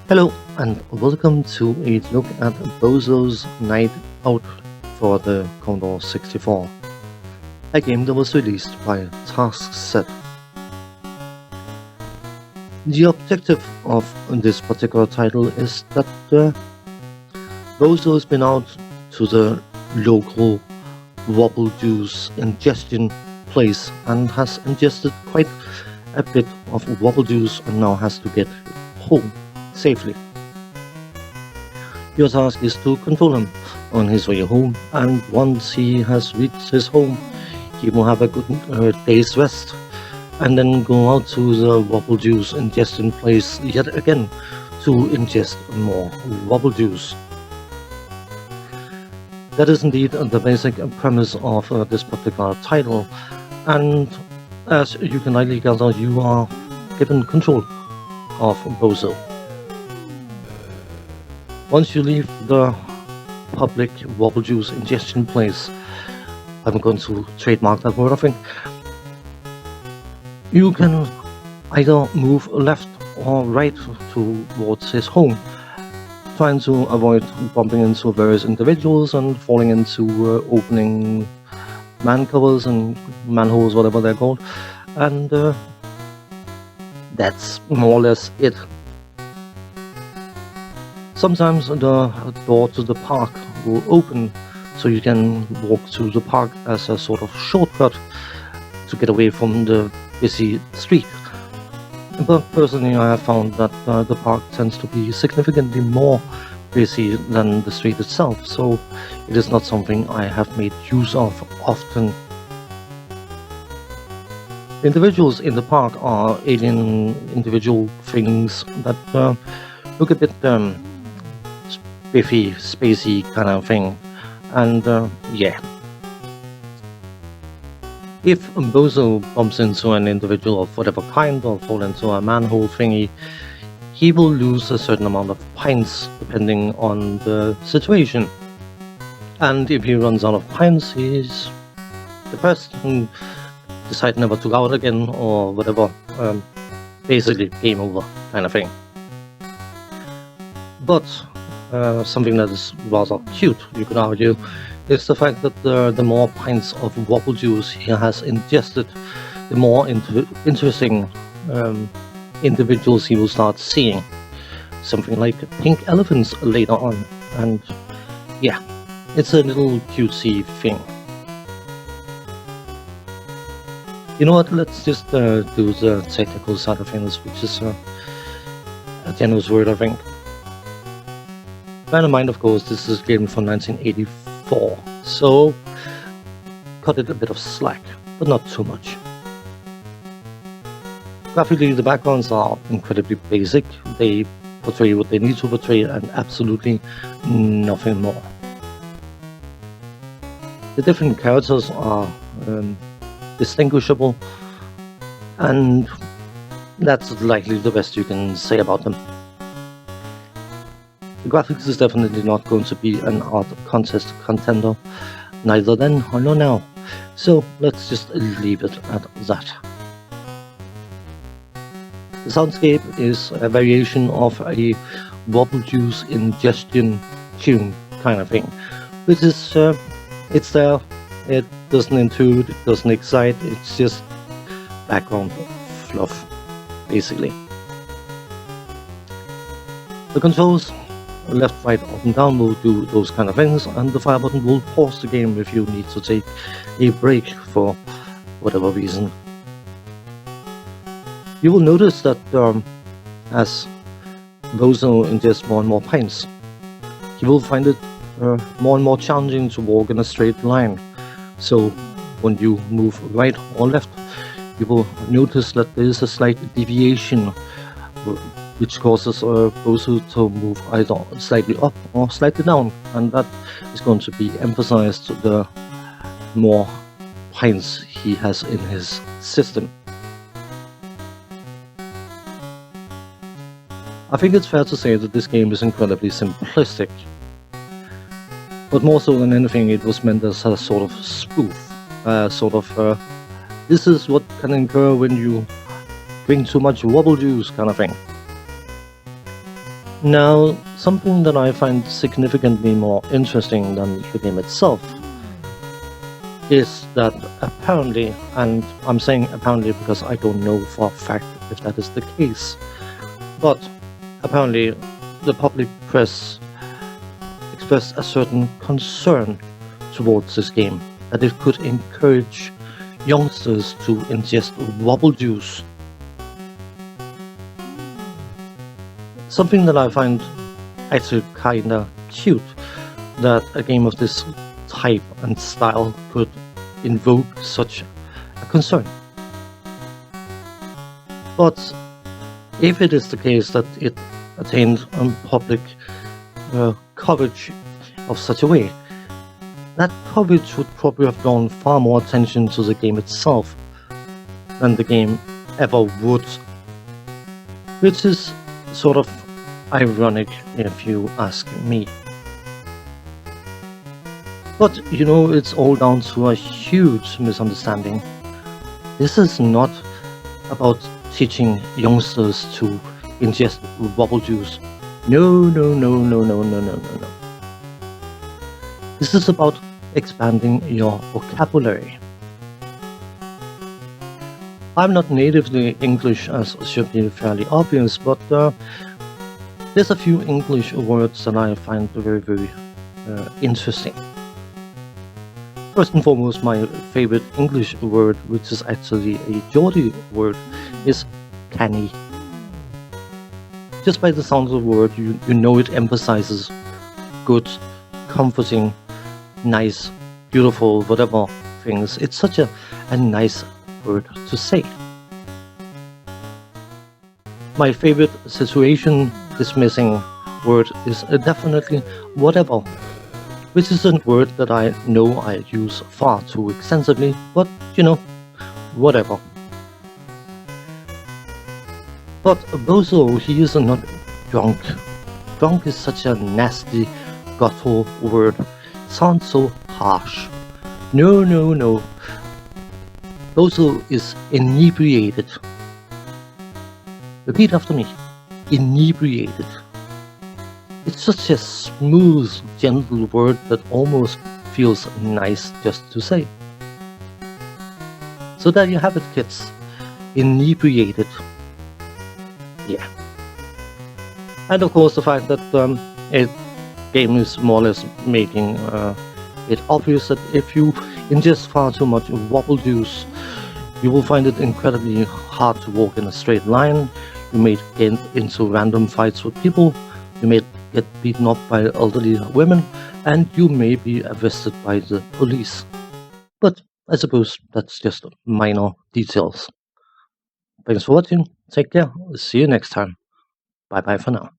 Hello and welcome to a look at Bozo's Night Out for the Commodore 64, a game that was released by Taskset. The objective of this particular title is that Bozo has been out to the local wobble juice ingestion place and has ingested quite a bit of wobble juice and now has to get home safely. Your task is to control him on his way home, and once he has reached his home, he will have a good day's rest, and then go out to the wobble juice ingestion place yet again to ingest more wobble juice. That is indeed the basic premise of this particular title, and as you can likely gather, you are given control of Bozo. Once you leave the public wobble juice ingestion place, I'm going to trademark that word, I think, you can either move left or right towards his home, trying to avoid bumping into various individuals and falling into opening man covers and manholes, whatever they're called, and that's more or less it. Sometimes the door to the park will open, so you can walk to the park as a sort of shortcut to get away from the busy street. But personally, I have found that the park tends to be significantly more busy than the street itself, so it is not something I have made use of often. The individuals in the park are alien individual things that look a bit spiffy, spacey kind of thing, and yeah. If Bozo bumps into an individual of whatever kind or fall into a manhole thingy, he will lose a certain amount of pints depending on the situation. And if he runs out of pints, he's depressed and decide never to go out again or whatever. Basically, game over kind of thing. But something that is rather cute, you could argue, is the fact that the more pints of wobble juice he has ingested, the more interesting individuals he will start seeing. Something like pink elephants later on, and yeah, it's a little cutesy thing. You know what, let's just do the technical side of things, which is a generous word, I think. Bear in mind, of course, this is a game from 1984, so cut it a bit of slack, but not too much. Graphically, the backgrounds are incredibly basic. They portray what they need to portray and absolutely nothing more. The different characters are distinguishable, and that's likely the best you can say about them. The graphics is definitely not going to be an art contest contender, neither then nor now, so let's just leave it at that. The soundscape is a variation of a wobble juice ingestion tune kind of thing, which is, it's there, it doesn't intrude, it doesn't excite, it's just background fluff, basically. The controls, left, right, up and down, will do those kind of things, and the fire button will pause the game if you need to take a break for whatever reason. You will notice that as Bozo ingests more and more pints, he will find it more and more challenging to walk in a straight line. So when you move right or left, you will notice that there is a slight deviation, which causes Bozo to move either slightly up or slightly down, and that is going to be emphasized the more pints he has in his system. I think it's fair to say that this game is incredibly simplistic, but more so than anything, it was meant as a sort of spoof, this is what can occur when you drink too much wobble juice kind of thing. Now, something that I find significantly more interesting than the game itself is that apparently, and I'm saying apparently because I don't know for a fact if that is the case, but apparently the public press expressed a certain concern towards this game, that it could encourage youngsters to ingest wobble juice. Something that I find actually kinda cute, that a game of this type and style could invoke such a concern. But if it is the case that it attained public coverage of such a way, that coverage would probably have drawn far more attention to the game itself than the game ever would, which is sort of ironic if you ask me. But it's all down to a huge misunderstanding. This is not about teaching youngsters to ingest bubble juice. No, no, no, no, no, no, no, no, no. This is about expanding your vocabulary. I'm not natively English, as should be fairly obvious, but there's a few English words that I find very, very interesting. First and foremost, my favorite English word, which is actually a Geordie word, is canny. Just by the sound of the word, you know it emphasizes good, comforting, nice, beautiful, whatever things. It's such a nice word to say. My favorite situation dismissing word is definitely whatever, which is a word that I know I use far too extensively, but whatever. But Bozo, he is not drunk. Drunk is such a nasty, guttural word. Sounds so harsh. No, no, no. Bozo is inebriated. Repeat after me. Inebriated. It's such a smooth, gentle word that almost feels nice just to say. So there you have it, kids. Inebriated. Yeah. And of course the fact that a game is more or less making it obvious that if you ingest far too much wobble juice, you will find it incredibly hard to walk in a straight line. You may get into random fights with people. You may get beaten up by elderly women, and you may be arrested by the police. But I suppose that's just minor details. Thanks for watching. Take care. See you next time. Bye bye for now.